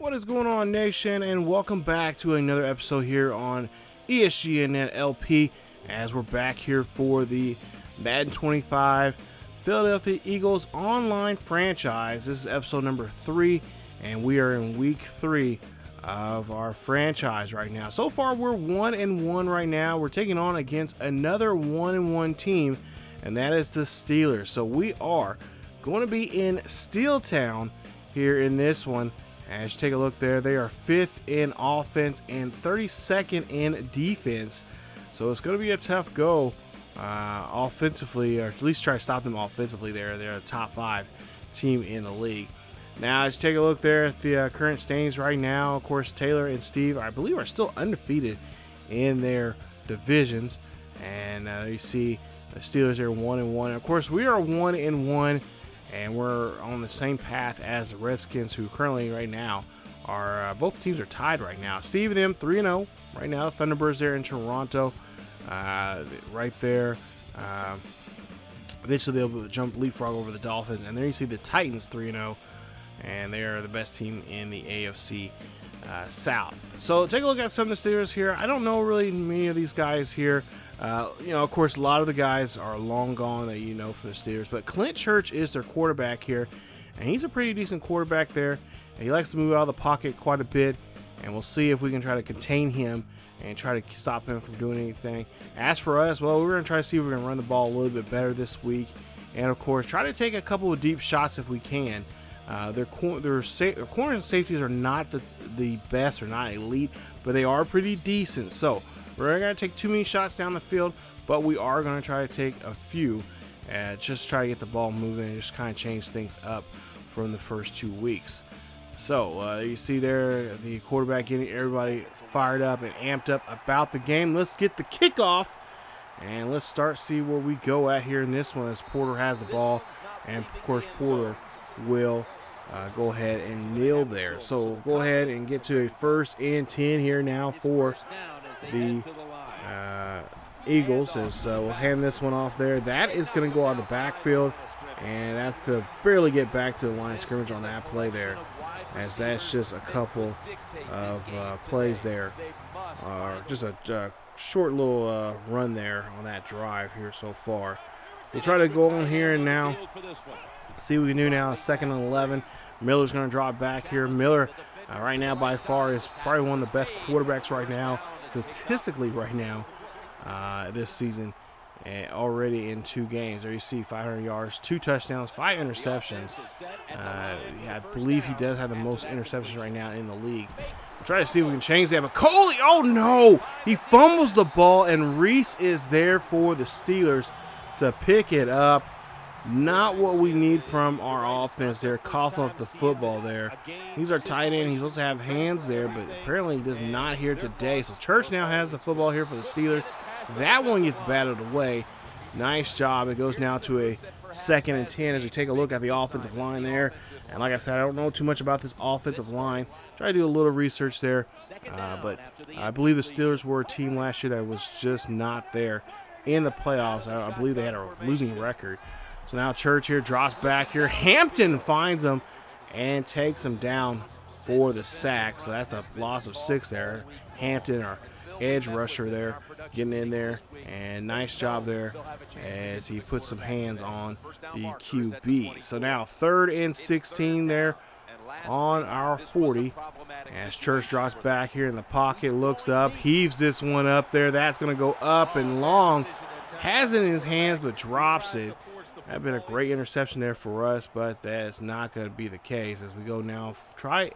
What is going on, nation, and welcome back to another episode here on ESGNet LP, as we're back here for the Madden 25 Philadelphia Eagles online franchise. This is episode number 3, and we are in week 3 of our franchise right now. So far, we're 1-1 right now. We're taking on against another 1-1 team, and that is the Steelers. So we are going to be in Steele Town here in this one. As you take a look there, they are 5th in offense and 32nd in defense. So it's going to be a tough go offensively, or at least try to stop them offensively there. They're a top 5 team in the league. Now, as you take a look there at the current standings right now, of course, Taylor and Steve, I believe, are still undefeated in their divisions. And you see the Steelers are 1-1. Of course, we are 1-1. And we're on the same path as the Redskins, who currently right now are, both teams are tied right now. Steve and them 3-0 right now. The Thunderbirds there in Toronto, right there. Eventually they'll be able to jump leapfrog over the Dolphins. And there you see the Titans 3-0, and they are the best team in the AFC South. So take a look at some of the Steelers here. I don't know really many of these guys here. Of course, a lot of the guys are long gone that you know for the Steelers, but Clint Church is their quarterback here, and he's a pretty decent quarterback there. And he likes to move out of the pocket quite a bit, and we'll see if we can try to contain him and try to stop him from doing anything. As for us, well, we're going to try to see if we can run the ball a little bit better this week, and of course, try to take a couple of deep shots if we can. Their corners and safeties are not the best, or not elite, but they are pretty decent. So we're not going to take too many shots down the field, but we are going to try to take a few and just try to get the ball moving and just kind of change things up from the first 2 weeks. So you see there the quarterback getting everybody fired up and amped up about the game. Let's get the kickoff, and let's see where we go at here in this one, as Porter has the ball, and of course Porter will go ahead and kneel there. So go ahead and get to a 1st and 10 here now for the Eagles, as we'll hand this one off there. That is going to go out of the backfield, and that's going to barely get back to the line of scrimmage on that play there, as that's just a couple of plays there, just a short little run there on that drive here so far. We'll try to go on here and now see what we can do now. 2nd and 11. Miller's going to drop back here. Miller right now by far is probably one of the best quarterbacks right now, statistically right now, this season, already in 2 games. There you see 500 yards, 2 touchdowns, 5 interceptions. I believe he does have the most interceptions right now in the league. We'll try to see if we can change that, but Coley, oh no! He fumbles the ball, and Reese is there for the Steelers to pick it up. Not what we need from our offense there, coughing up the football there. He's our tight end. He's supposed to have hands there, but apparently he does not here today. So Church now has the football here for the Steelers. That one gets batted away. Nice job. It goes now to a 2nd and 10 as we take a look at the offensive line there. And like I said, I don't know too much about this offensive line. Try to do a little research there. But I believe the Steelers were a team last year that was just not there in the playoffs. I believe they had a losing record. So now Church here drops back here. Hampton finds him and takes him down for the sack. So that's a loss of 6 there. Hampton, our edge rusher there, getting in there. And nice job there as he puts some hands on the QB. So now 3rd and 16 there on our 40. As Church drops back here in the pocket, looks up, heaves this one up there. That's going to go up and long. Has it in his hands, but drops it. That'd been a great interception there for us, but that's not going to be the case as we go now. Try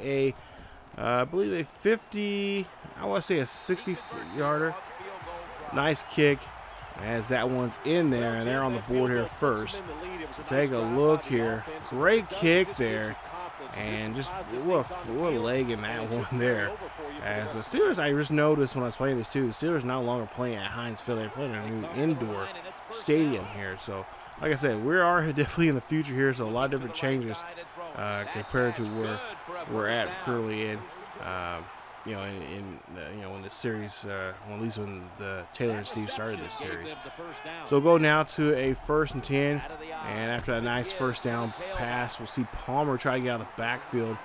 I believe a 50, I want to say a 60-yarder. Nice kick as that one's in there, and they're on the board here first. So take a look here. Great kick there, and just what a leg in that one there. As the Steelers, I just noticed when I was playing this too, the Steelers no longer playing at Heinz Field. They're playing at a new indoor stadium here. So like I said, we are definitely in the future here, so a lot of different changes compared to where we're at currently in when the series, at least when the Taylor and Steve started this series. So we'll go now to a 1st and 10, and after that nice first down pass, we'll see Palmer try to get out of the backfield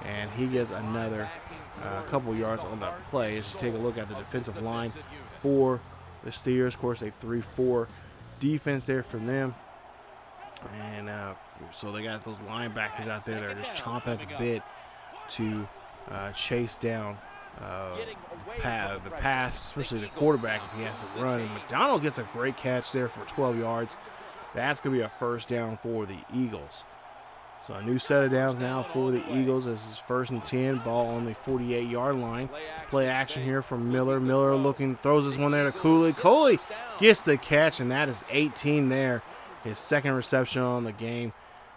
and he gets another couple yards on that play. As you take a look at the defensive line for the Steelers, of course, a 3-4 defense there for them. And so they got those linebackers out there that are just chomping at the bit to chase down the pass, especially the quarterback if he has to run. And McDonald gets a great catch there for 12 yards. That's going to be a first down for the Eagles. So a new set of downs now for the Eagles. This is 1st and 10, ball on the 48-yard line. Play action here from Miller. Miller looking, throws this one there to Cooley. Cooley gets the catch, and that is 18 there. His second reception on the game.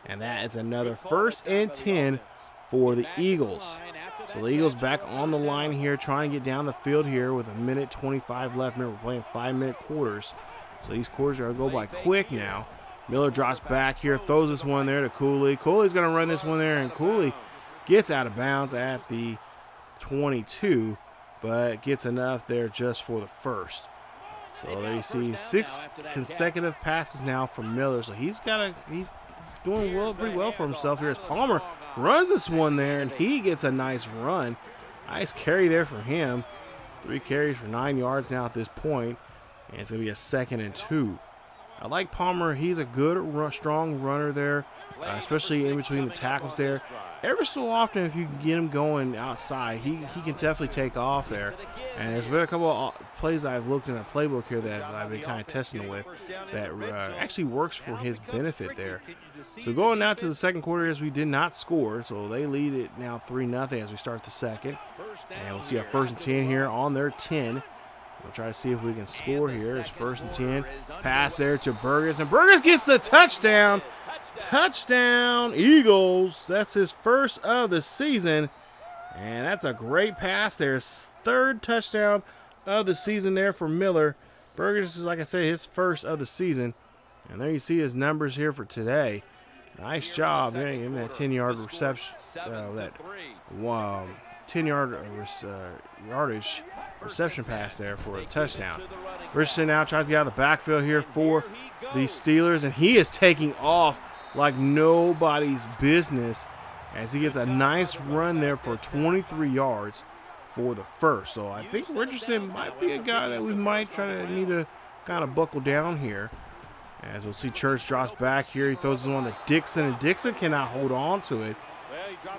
And that is another 1st and 10 for the Eagles. So the Eagles back on the line here, trying to get down the field here with 1:25 left. Remember, we're playing 5-minute quarters. So these quarters are going to go by quick now. Miller drops back here, throws this one there to Cooley. Cooley's going to run this one there, and Cooley gets out of bounds at the 22, but gets enough there just for the first. So there you see 6 consecutive passes now from Miller. So he's doing pretty well for himself here as Palmer runs this one there, and he gets a nice run. Nice carry there for him. 3 carries for 9 yards now at this point, and it's going to be a 2nd and 2. I like Palmer. He's a good, strong runner there, especially in between the tackles there. Every so often, if you can get him going outside, he can definitely take off there. And there's been a couple of plays I've looked in a playbook here that I've been kind of testing with that actually works for his benefit there. So going now to the second quarter as we did not score, so they lead it now 3-0 as we start the second. And we'll see a 1st and 10 here on their 10. We'll try to see if we can score here. It's 1st and 10. Pass there to Burgess, and Burgess gets the touchdown. Touchdown, Eagles. That's his first of the season, and that's a great pass there. His 3rd touchdown of the season there for Miller. Burgess is, like I said, his first of the season, and there you see his numbers here for today. Nice job there, getting that 10-yard reception, that 10-yard yardage reception pass there for a touchdown. Richardson now tries to get out of the backfield here for the Steelers, and he is taking off like nobody's business as he gets a nice run there for 23 yards for the first. So I think Richardson might be a guy that we might need to kind of buckle down here. As we'll see, Church drops back here. He throws it on to Dixon, and Dixon cannot hold on to it.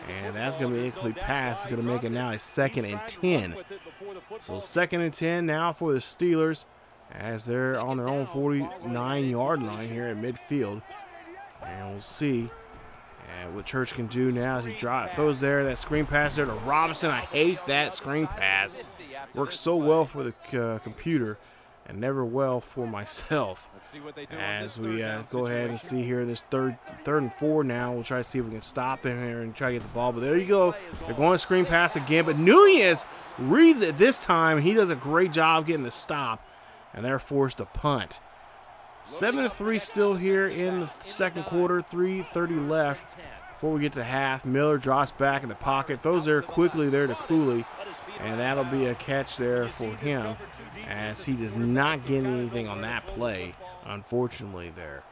And that's going to be an incomplete pass. It's going to make it now a 2nd and 10. So 2nd and 10 now for the Steelers as they're on their own 49-yard line here at midfield. And we'll see what Church can do now as he throws there that screen pass there to Robinson. I hate that screen pass. Works so well for the computer and never well for myself. As we go ahead and see here this third and 4 now. We'll try to see if we can stop them here and try to get the ball. But there you go. They're going to screen pass again. But Nunez reads it this time. He does a great job getting the stop. And they're forced to punt. 7-3 still here in the second quarter. 3:30 left before we get to half. Miller drops back in the pocket. Throws there quickly there to Cooley. And that'll be a catch there for him, as he does not get anything on that play, unfortunately, there.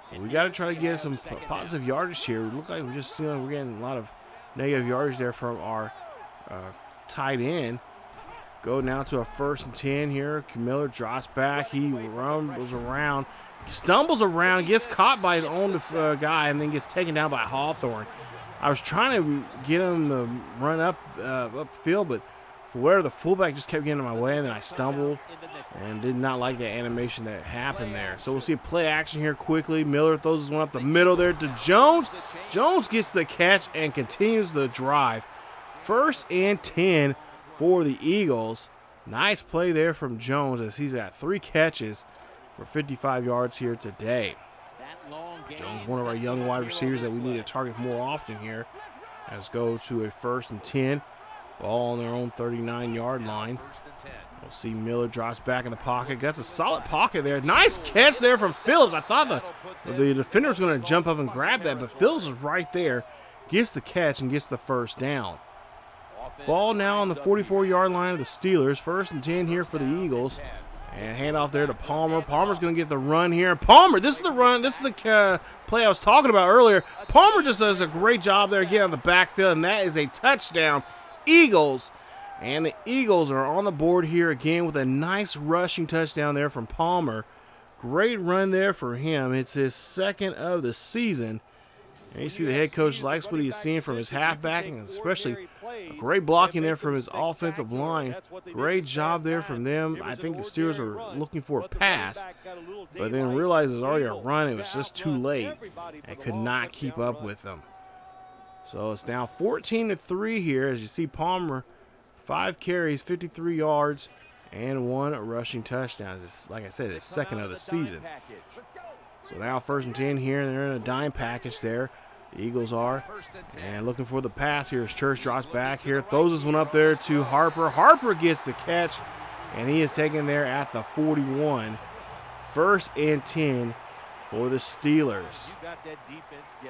So we got to try to get some positive yardage here. We look like we're getting a lot of negative yardage there from our tight end. Go now to a 1st and 10 here. Miller drops back. He rumbles around, stumbles around, gets caught by his own guy, and then gets taken down by Hawthorne. I was trying to get him to run upfield, but for whatever, the fullback just kept getting in my way, and then I stumbled and did not like that animation that happened there. So we'll see a play action here quickly. Miller throws this one up the middle there to Jones. Jones gets the catch and continues the drive. 1st and 10 for the Eagles. Nice play there from Jones as he's got 3 catches for 55 yards here today. Jones, one of our young wide receivers that we need to target more often here. Let's go to a 1st and 10. Ball on their own 39-yard line. We'll see Miller drops back in the pocket. Got a solid pocket there. Nice catch there from Phillips. I thought the defender was going to jump up and grab that, but Phillips is right there. Gets the catch and gets the first down. Ball now on the 44-yard line of the Steelers. 1st and 10 here for the Eagles. And handoff there to Palmer. Palmer's going to get the run here. Palmer, this is the run. This is the play I was talking about earlier. Palmer just does a great job there again on the backfield, and that is a touchdown. Eagles. And the Eagles are on the board here again with a nice rushing touchdown there from Palmer. Great run there for him. It's his second of the season. And you see the head coach likes what he's seeing from his halfback, and especially great blocking there from his offensive line. Great job there from them. I think the Steelers are looking for a pass, but then realized it was already a run. It was just too late and could not keep up with them. So it's now 14-3 here as you see Palmer, 5 carries, 53 yards, and 1 rushing touchdown. It's, like I said, his second of the season. So now 1st and 10 here, and they're in a dime package there. The Eagles are. And looking for the pass here as Church drops back here. Throws this one up there to Harper. Harper gets the catch, and he is taken there at the 41. 1st and 10 for the Steelers.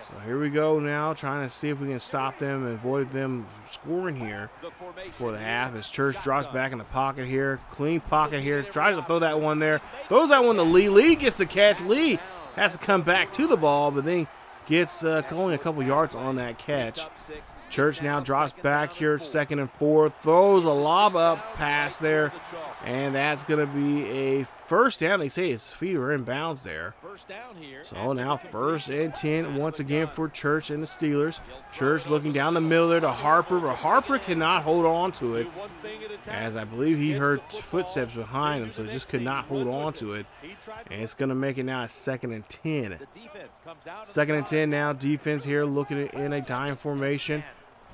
So here we go now, trying to see if we can stop them and avoid them scoring here before the half as Church drops back in the pocket here. Clean pocket here. Tries to throw that one there. Throws that one to Lee. Lee gets the catch. Lee has to come back to the ball, but then gets only a couple yards on that catch. Church now drops back here, 2nd and 4. Throws a lob up pass there, and that's going to be a 1st down. They say his feet are in bounds there. So now 1st and 10 once again for Church and the Steelers. Church looking down the middle there to Harper, but Harper cannot hold on to it, as I believe he heard footsteps behind him, so he just could not hold on to it. And it's going to make it now a 2nd and 10. 2nd and 10 now. Defense here looking in a dime formation,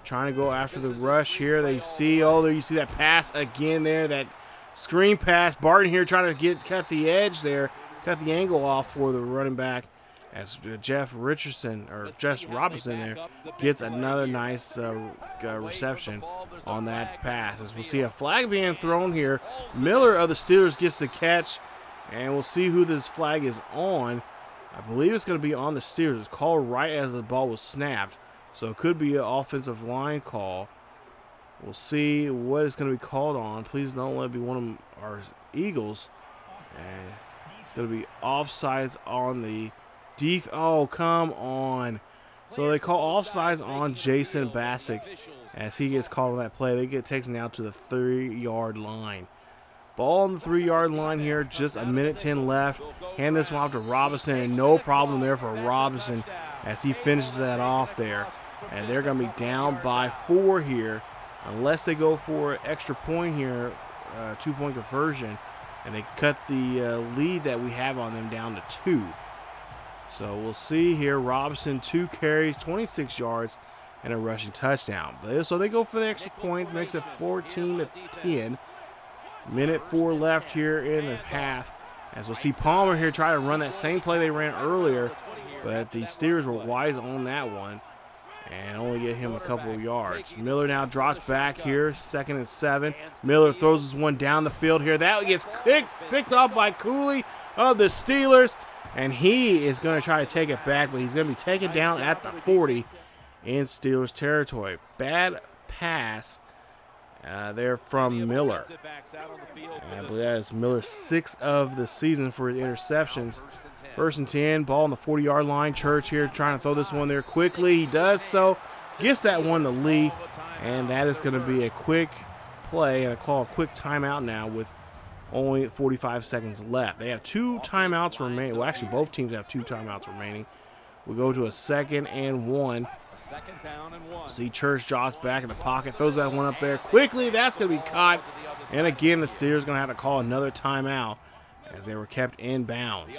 trying to go after the rush here. They see, oh, there you see that pass again there, that screen pass. Barton here trying to cut the edge there, cut the angle off for the running back as Jeff Robinson there gets another nice reception on that pass. As we'll see a flag being thrown here. Miller of the Steelers gets the catch, and we'll see who this flag is on. I believe it's going to be on the Steelers. It's called right as the ball was snapped, so it could be an offensive line call. We'll see what it's going to be called on. Please don't let it be one of our Eagles. And it's going to be offsides on the oh, come on. So they call offsides on Jason Bassick as he gets called on that play. They get taken out to the 3-yard line. Ball on the 3-yard line here, just a minute 10 left. Hand this one off to Robinson, and no problem there for Robinson as he finishes that off there. And they're going to be down by 4 here, unless they go for an extra point here, 2-point conversion, and they cut the lead that we have on them down to 2. So we'll see here. Robinson, 2 carries, 26 yards, and a rushing touchdown. So they go for the extra point, makes it 14-10. Minute 4 left here in the half. As we'll see Palmer here try to run that same play they ran earlier, but the Steelers were wise on that one and only get him a couple of yards. Miller now drops back here, 2nd and 7. Miller throws this one down the field here. That gets picked off by Cooley of the Steelers, and he is going to try to take it back, but he's going to be taken down at the 40 in Steelers territory. Bad pass there from Miller. And I believe that is Miller's 6th of the season for interceptions. 1st and 10, ball on the 40-yard line. Church here trying to throw this one there quickly. He does so. Gets that one to Lee, and that is going to be a quick play, and I call a quick timeout now with only 45 seconds left. They have 2 timeouts remaining. Well, actually, both teams have 2 timeouts remaining. We go to a 2nd and 1. See Church drops back in the pocket, throws that one up there quickly. That's going to be caught. And again, the Steelers going to have to call another timeout as they were kept in bounds.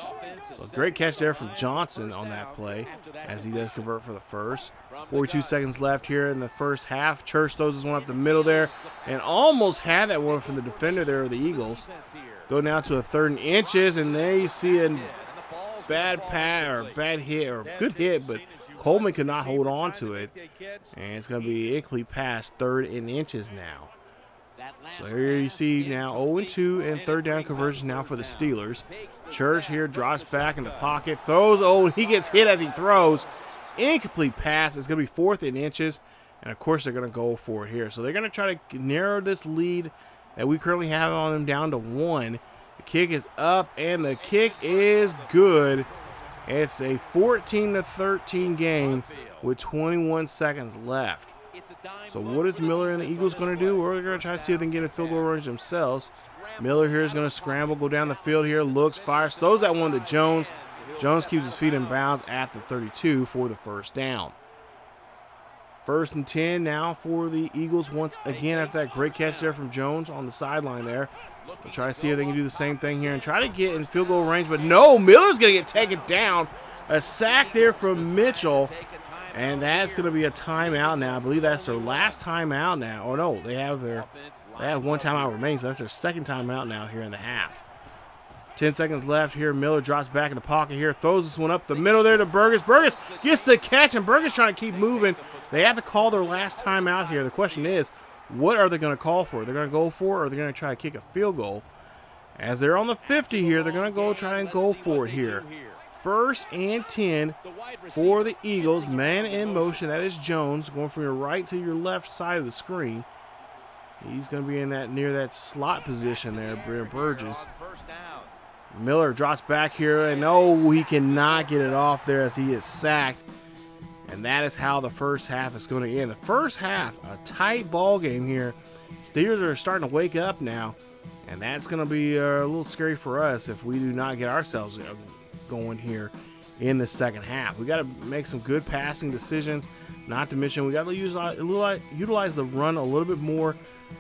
So great catch there from Johnson on that play as he does convert for the first. 42 seconds left here in the first half. Church throws this one up the middle there and almost had that one from the defender there of the Eagles. Go now to a 3rd and inches, and there you see a bad pass or bad hit or good hit, but Coleman could not hold on to it, and it's going to be incomplete pass, 3rd and inches now. So here you see now 0-2 and 3rd down conversion now for the Steelers. Church here drops back in the pocket, throws, he gets hit as he throws. Incomplete pass. It's going to be 4th and inches, and of course they're going to go for it here. So they're going to try to narrow this lead that we currently have on them down to 1. The kick is up, and the kick is good. It's a 14-13 game with 21 seconds left. So what is Miller and the Eagles going to do? We're going to try to see if they can get a field goal range themselves. Miller here is going to scramble, go down the field here, looks, fires, throws that one to Jones. Jones keeps his feet in bounds at the 32 for the first down. 1st and 10 now for the Eagles once again after that great catch there from Jones on the sideline there. We'll try to see if they can do the same thing here and try to get in field goal range, but no, Miller's going to get taken down. A sack there from Mitchell, and that's going to be a timeout now. I believe that's their last timeout now. Oh no, they have one timeout remaining, so that's their second timeout now here in the half. 10 seconds left here. Miller drops back in the pocket here, throws this one up the middle there to Burgess. Burgess gets the catch, and Burgess trying to keep moving. They have to call their last timeout here. The question is, what are they going to call for? They're going to go for it, or they're going to try to kick a field goal. As they're on the 50 here, they're going to go try and go for it here. 1st and 10 for the Eagles. Man in motion. That is Jones going from your right to your left side of the screen. He's going to be in that near that slot position there, Burgess. Miller drops back here, and no, he cannot get it off there as he is sacked. And that is how the first half is going to end. The first half, a tight ball game here. Steelers are starting to wake up now, and that's going to be a little scary for us if we do not get ourselves going here in the second half. We got to make some good passing decisions. Not to mention, we got to utilize the run a little bit more.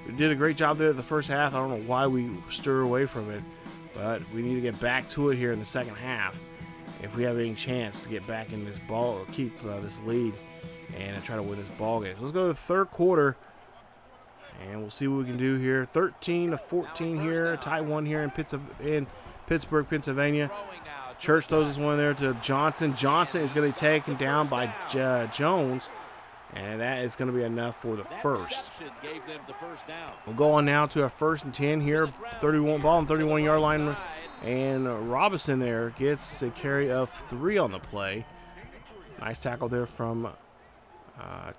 We did a great job there at the first half. I don't know why we stir away from it, but we need to get back to it here in the second half if we have any chance to get back in this ball, keep this lead, and try to win this ball game. So let's go to the third quarter, and we'll see what we can do here. 13-14 here, tie one here in Pittsburgh, Pennsylvania. Church throws this one there to Johnson. Johnson is going to be taken down by Jones, and that is going to be enough for the first. We'll go on now to our 1st and 10 here. 31 ball on 31-yard line. And Robinson there gets a carry of 3 on the play. Nice tackle there from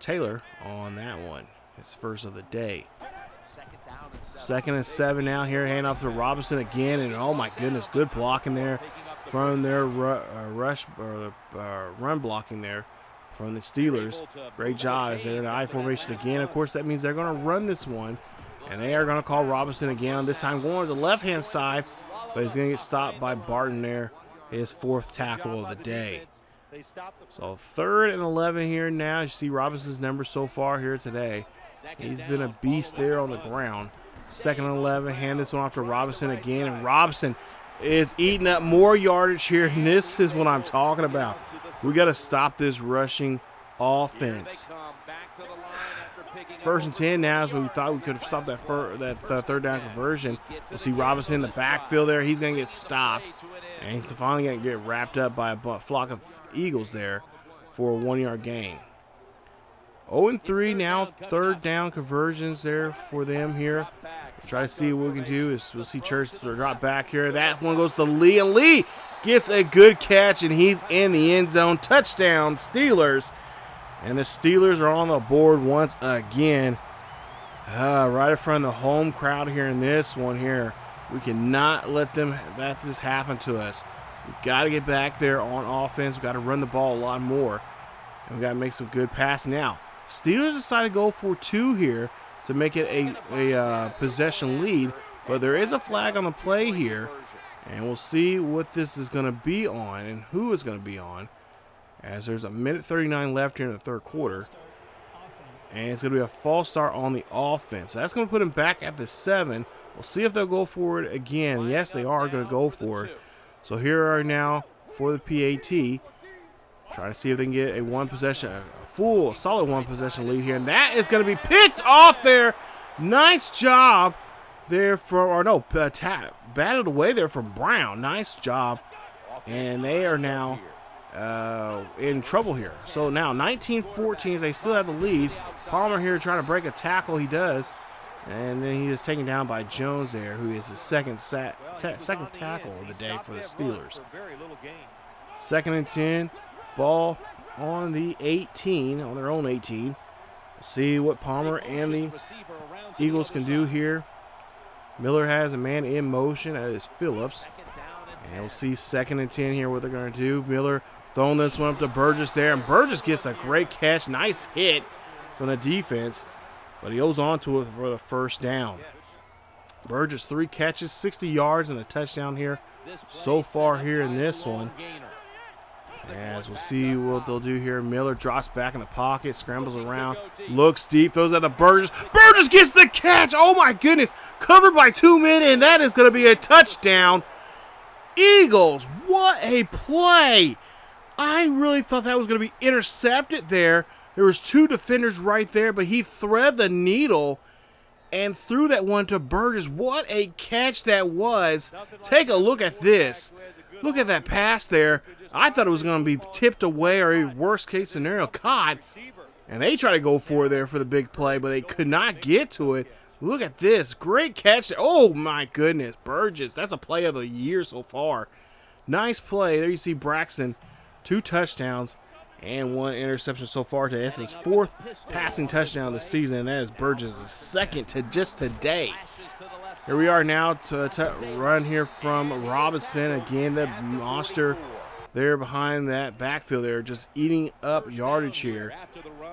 Taylor on that one. His first of the day. 2nd and 7 now here. Hand off to Robinson again. And oh my goodness, good blocking there from their run blocking there from the Steelers. Great job as they're in the I formation again. Of course, that means they're going to run this one. And they are going to call Robinson again. This time going to the left-hand side. But he's going to get stopped by Barton there. His 4th tackle of the day. So 3rd and 11 here now. You see Robinson's numbers so far here today. He's been a beast there on the ground. 2nd and 11. Hand this one off to Robinson again. And Robinson is eating up more yardage here. And this is what I'm talking about. We got to stop this rushing offense. 1st and 10 now, so we thought we could have stopped that third down conversion. We'll see Robinson in the backfield there. He's going to get stopped, and he's finally going to get wrapped up by a flock of Eagles there for a 1-yard gain. 0-3 now, 3rd down conversions there for them here. We'll try to see what we can do. We'll see Church drop back here. That one goes to Lee, and Lee gets a good catch, and he's in the end zone. Touchdown, Steelers. And the Steelers are on the board once again. Right in front of the home crowd here in this one here. We cannot let this happen to us. We've got to get back there on offense. We've got to run the ball a lot more. And we've got to make some good passing. Now, Steelers decide to go for 2 here to make it a possession lead. But there is a flag on the play here. And we'll see what this is going to be on and who it's going to be on. As there's a minute 39 left here in the 3rd quarter. And it's going to be a false start on the offense. That's going to put him back at the 7. We'll see if they'll go for it again. Yes, they are going to go for it. So here are now for the PAT. Trying to see if they can get a solid one possession lead here. And that is going to be picked off there. Nice job there batted away there from Brown. Nice job. And they are now in trouble here. So now 19-14 as they still have the lead. Palmer here trying to break a tackle. He does. And then he is taken down by Jones there, who is his second tackle of the day for the Steelers. 2nd and 10. Ball on the 18, on their own 18. We'll see what Palmer and the Eagles can do here. Miller has a man in motion. That is Phillips. And we'll see 2nd and 10 here, what they're going to do. Miller throwing this one up to Burgess there, and Burgess gets a great catch. Nice hit from the defense, but he holds on to it for the 1st down. Burgess 3 catches, 60 yards, and a touchdown here so far here in this one. As we'll see what they'll do here. Miller drops back in the pocket, scrambles around, looks deep, throws out to Burgess. Burgess gets the catch. Oh my goodness, covered by 2 men, and that is going to be a touchdown. Eagles, what a play. I really thought that was going to be intercepted there. There was 2 defenders right there, but he threaded the needle and threw that one to Burgess. What a catch that was. Take a look at this. Look at that pass there. I thought it was going to be tipped away, or a worst case scenario caught. And they try to go for it there for the big play, but they could not get to it. Look at this. Great catch. Oh my goodness. Burgess. That's a play of the year so far. Nice play. There you see Braxton. 2 touchdowns and 1 interception so far today. This is his 4th passing touchdown of the season, and that is Burgess' 2nd to just today. Here we are now to run here from Robinson. Again, the monster there behind that backfield there, just eating up yardage here.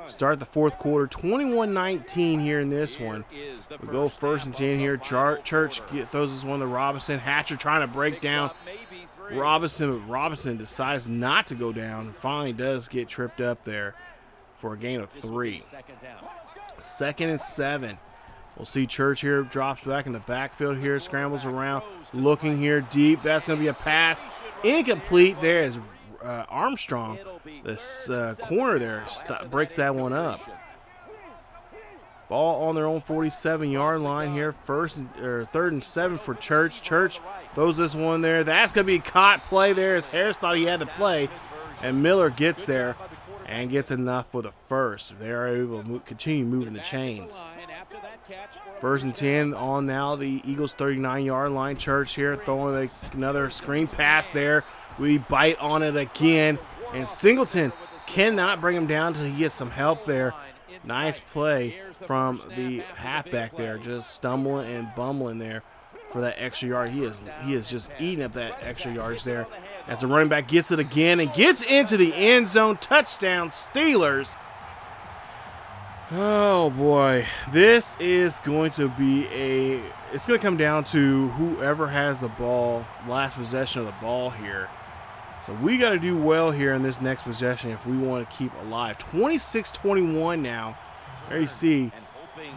Start the 4th quarter, 21-19 here in this one. We go 1st and 10 here. Church throws this one to Robinson. Hatcher trying to break down Robinson, but Robinson decides not to go down and finally does get tripped up there for a gain of 3. 2nd and 7. We'll see Church here, drops back in the backfield here, scrambles around, looking here deep. That's going to be a pass. Incomplete. There is Armstrong, this corner there, breaks that one up. Ball on their own 47-yard line here. 3rd and 7 for Church. Church throws this one there. That's going to be a caught play there, as Harris thought he had the play. And Miller gets there and gets enough for the 1st. They are able to continue moving the chains. 1st and 10 on now the Eagles' 39-yard line. Church here throwing another screen pass there. We bite on it again. And Singleton cannot bring him down until he gets some help there. Nice play from the halfback there, just stumbling and bumbling there for that extra yard. He is just eating up that extra yardage there as the running back gets it again and gets into the end zone. Touchdown Steelers. Oh boy, this is going to be it's going to come down to whoever has the ball, last possession of the ball here. So we got to do well here in this next possession if we want to keep alive. 26-21 now. There you see,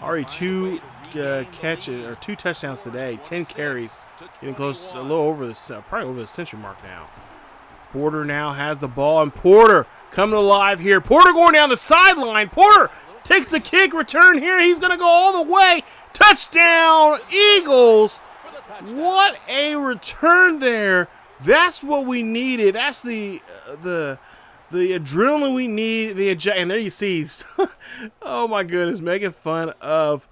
already 2 catches or 2 touchdowns today, 10 carries, getting close, a little over probably over the century mark now. Porter now has the ball, and Porter coming alive here. Porter going down the sideline. Porter takes the kick return here. He's going to go all the way. Touchdown, Eagles. What a return there. That's what we needed. That's the adrenaline we need. And there you see, oh my goodness, making fun of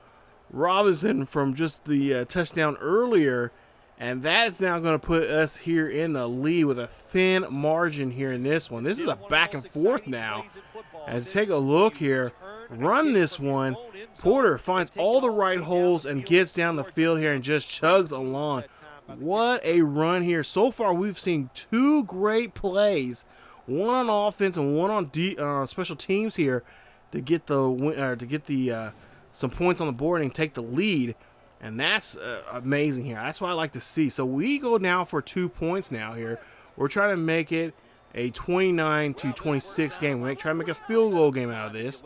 Robinson from just the touchdown earlier. And that is now going to put us here in the lead with a thin margin here in this one. This is a back and forth now. As take a look here, run this one. Porter finds all the right holes and gets down the field here and just chugs along. What a run here. So far, we've seen 2 great plays, one on offense and one on special teams here to get some points on the board and take the lead. And that's amazing here. That's what I like to see. So we go now for 2 points now here. We're trying to make it a 29-26 game. We're trying to make a field goal game out of this.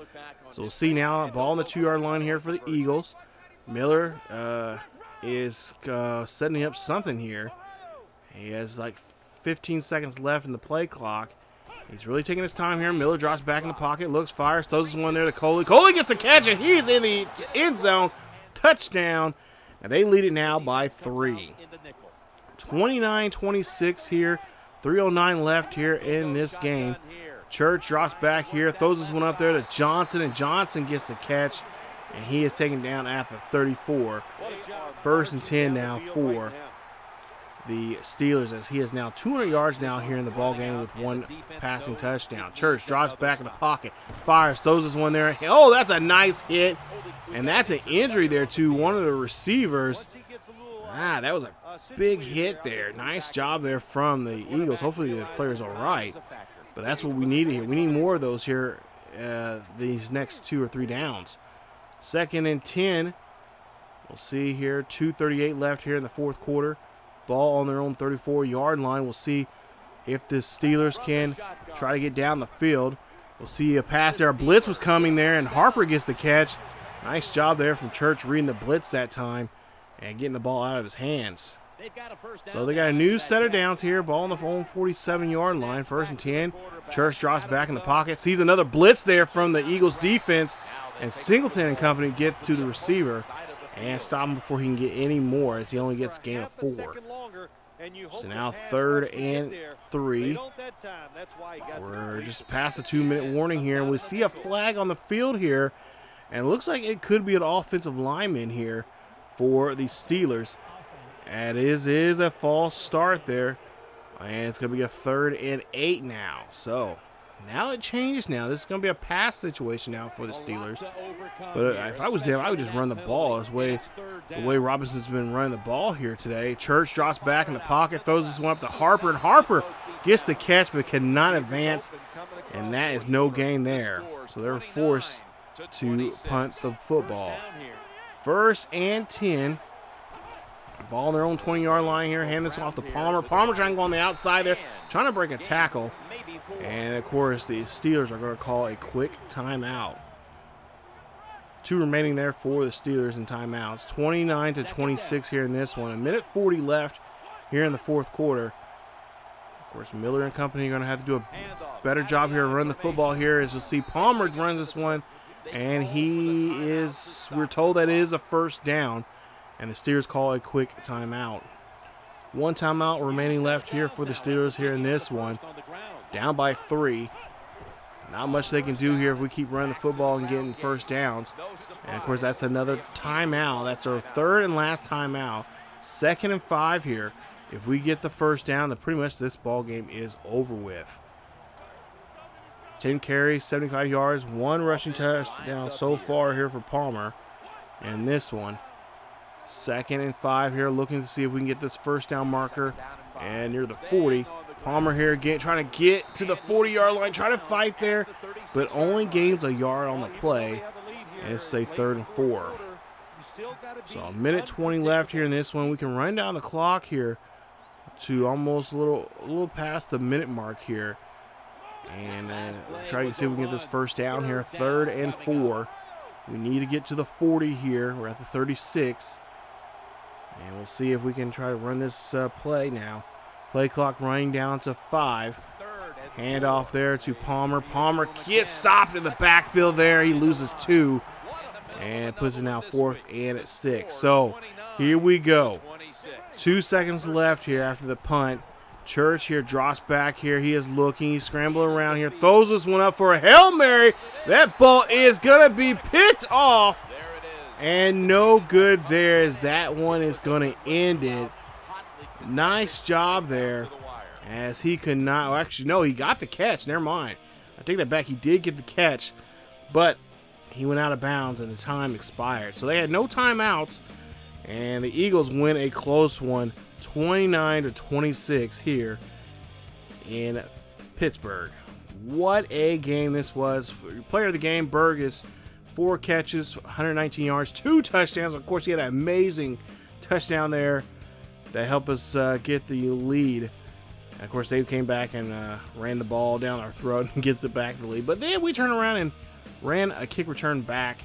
So we'll see now. Ball on the 2-yard line here for the Eagles. Miller is setting up something here. He has like 15 seconds left in the play clock. He's really taking his time here. Miller drops back in the pocket, looks, fires, throws this one there to Coley. Coley gets a catch, and he's in the end zone. Touchdown. And they lead it now by 3. 29-26 here. 3:09 left here in this game. Church drops back here, throws this one up there to Johnson, and Johnson gets the catch, and he is taken down at the 34. 1st and 10 now for the Steelers, as he is now 200 yards now here in the ball game with 1 passing touchdown. Church drops back in the pocket, fires, throws this one there. Oh, that's a nice hit, and that's an injury there to one of the receivers. That was a big hit there. Nice job there from the Eagles. Hopefully the player's all right. But that's what we need here. We need more of those here these next 2 or 3 downs. 2nd and 10. We'll see here. 2:38 left here in the 4th quarter. Ball on their own 34-yard line. We'll see if the Steelers can try to get down the field. We'll see a pass there. A blitz was coming there, and Harper gets the catch. Nice job there from Church reading the blitz that time and getting the ball out of his hands. So they got a new set of downs here. Ball on the own 47-yard line. 1st and 10. Church drops back in the pocket. Sees another blitz there from the Eagles defense. And Singleton and company get to the receiver and stop him before he can get any more, as he only gets a gain of 4. So now 3rd and 3. We're just past the 2-minute warning here, and we see a flag on the field here. And it looks like it could be an offensive lineman here for the Steelers. And it is a false start there. And it's going to be a 3rd and 8 now. So now it changes now. This is going to be a pass situation now for the Steelers. But if I was them, I would just run the ball. The way Robinson's been running the ball here today. Church drops back in the pocket, throws this one up to Harper. And Harper gets the catch but cannot advance. And that is no gain there. So they're forced to punt the football. 1st and 10. Ball on their own 20-yard line here. Hand this off to Palmer. Palmer trying to go on the outside there, trying to break a tackle. And, of course, the Steelers are going to call a quick timeout. 2 remaining there for the Steelers in timeouts. 29-26 here in this one. 1:40 left here in the 4th quarter. Of course, Miller and company are going to have to do a better job here, run the football here. As you'll see, Palmer runs this one, and we're told that it is a 1st down. And the Steelers call a quick timeout. 1 timeout remaining left here for the Steelers here in this one. Down by 3. Not much they can do here if we keep running the football and getting 1st downs. And, of course, that's another timeout. That's our 3rd and last timeout. 2nd and 5 here. If we get the 1st down, then pretty much this ball game is over with. 10 carries, 75 yards, 1 rushing touchdown so far here for Palmer. And this one. 2nd and 5 here, looking to see if we can get this 1st down marker. And near the 40. Palmer here again trying to get to the 40-yard line, trying to fight there, but only gains a yard on the play. And it's a 3rd and 4. So 1:20 left here in this one. We can run down the clock here to almost a little past the minute mark here. And try to see if we can get this 1st down here. 3rd and 4. We need to get to the 40 here. We're at the 36. And we'll see if we can try to run this play now. Play clock running down to 5. Handoff there to Palmer. Palmer gets stopped in the backfield there. He loses 2. And puts it now 4th and 6. So here we go. 2 seconds left here after the punt. Church here drops back here. He is looking. He's scrambling around here. Throws this one up for a Hail Mary. That ball is going to be picked off. And no good there, as that one is going to end it. Nice job there, as he could not. Well, actually, no, he got the catch. Never mind. I take that back. He did get the catch, but he went out of bounds and the time expired. So they had no timeouts, and the Eagles win a close one, 29-26 here in Pittsburgh. What a game this was. Player of the game, Burgess. 4 catches, 119 yards, 2 touchdowns. Of course, he had an amazing touchdown there that helped us get the lead. And of course, they came back and ran the ball down our throat and get the back the lead. But then we turned around and ran a kick return back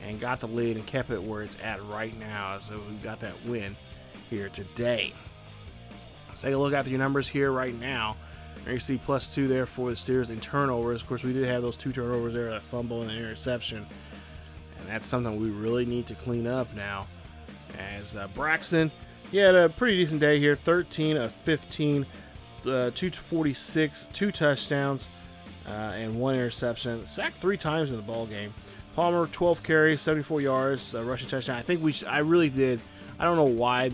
and got the lead and kept it where it's at right now. So we got that win here today. Let's take a look at the numbers here right now. There you see +2 there for the Steelers in turnovers. Of course, we did have those 2 turnovers there, a fumble and an interception. And that's something we really need to clean up now. As Braxton, he had a pretty decent day here. 13 of 15, 246, 2 touchdowns, and 1 interception. Sacked 3 times in the ball game. Palmer, 12 carries, 74 yards, rushing touchdown. I really did. I don't know why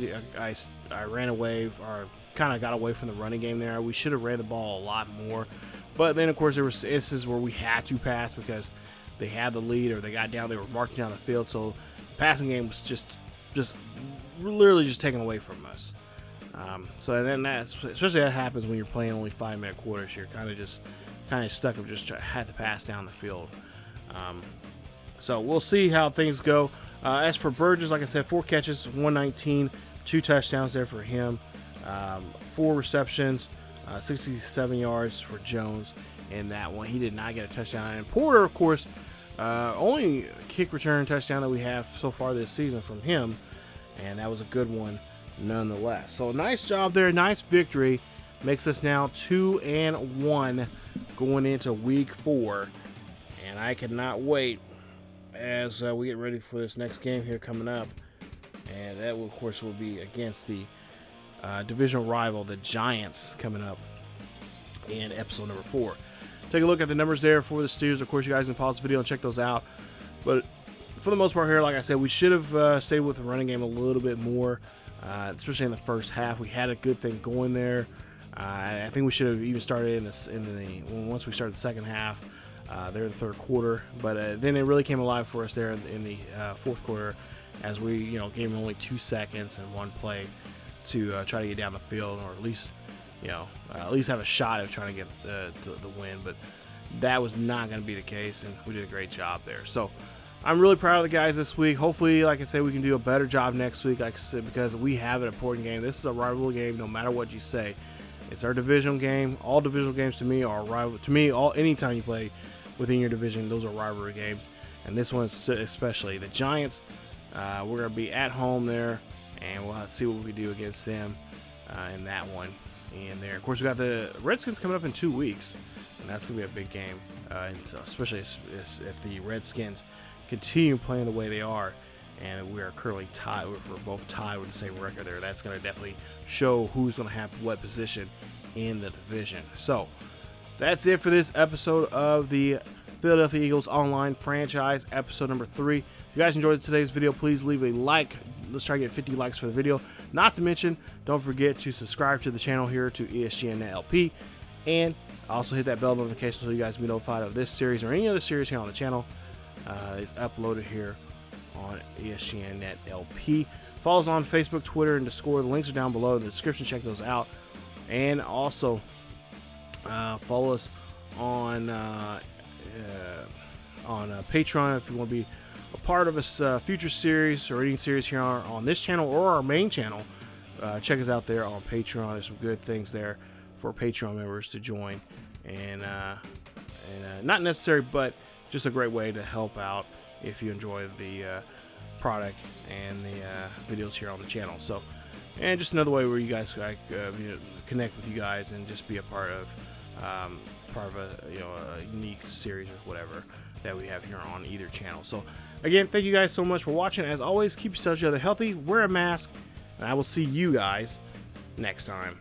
I ran away or kind of got away from the running game there. We should have ran the ball a lot more. But then, of course, there were instances where we had to pass because they had the lead or they got down. They were marching down the field. So the passing game was just literally just taken away from us. So then especially that happens when you're playing only 5-minute quarters. You're kind of stuck of just have to pass down the field. So we'll see how things go. As for Burgess, like I said, 4 catches, 119, 2 touchdowns there for him, 4 receptions, 67 yards for Jones in that one. He did not get a touchdown. And Porter, of course, only kick return touchdown that we have so far this season from him, and that was a good one nonetheless. So nice job there, nice victory. Makes us now 2-1 going into week 4, and I cannot wait as we get ready for this next game here coming up, and that will, of course, will be against the divisional rival, the Giants, coming up in episode number 4. Take a look at the numbers there for the Steelers. Of course, you guys can pause the video and check those out. But for the most part here, like I said, we should have stayed with the running game a little bit more, especially in the first half. We had a good thing going there. I think we should have even started once we started the second half, there in the third quarter. But then it really came alive for us there in the fourth quarter, as we gave them only 2 seconds and 1 play to try to get down the field, or at least have a shot of trying to get the win. But that was not going to be the case, and we did a great job there. So I'm really proud of the guys this week. Hopefully, like I said, we can do a better job next week, like I said, because we have an important game. This is a rivalry game, no matter what you say. It's our divisional game. All divisional games to me are rival. To me, anytime you play within your division, those are rivalry games. And this one especially. The Giants, we're going to be at home there, and we'll have to see what we do against them in that one. And there, of course, we got the Redskins coming up in 2 weeks, and that's going to be a big game, and so especially if the Redskins continue playing the way they are, and we are currently tied. We're both tied with the same record there. That's going to definitely show who's going to have what position in the division. So that's it for this episode of the Philadelphia Eagles Online Franchise, episode number 3. If you guys enjoyed today's video, please leave a like. Let's try to get 50 likes for the video. Not to mention, don't forget to subscribe to the channel here to ESGNet LP, and also hit that bell notification so you guys be notified of this series or any other series here on the channel. It's uploaded here on ESGNet LP. Follow us on Facebook, Twitter, and Discord. The links are down below in the description. Check those out. And also follow us on Patreon if you want to be a part of a future series or any series here on this channel or our main channel. Check us out there on Patreon. There's some good things there for Patreon members to join, and not necessary, but just a great way to help out if you enjoy the product and the videos here on the channel. So, and just another way where you guys connect with you guys and just be a part of a unique series or whatever that we have here on either channel. So again, thank you guys so much for watching. As always, keep yourselves healthy, wear a mask, and I will see you guys next time.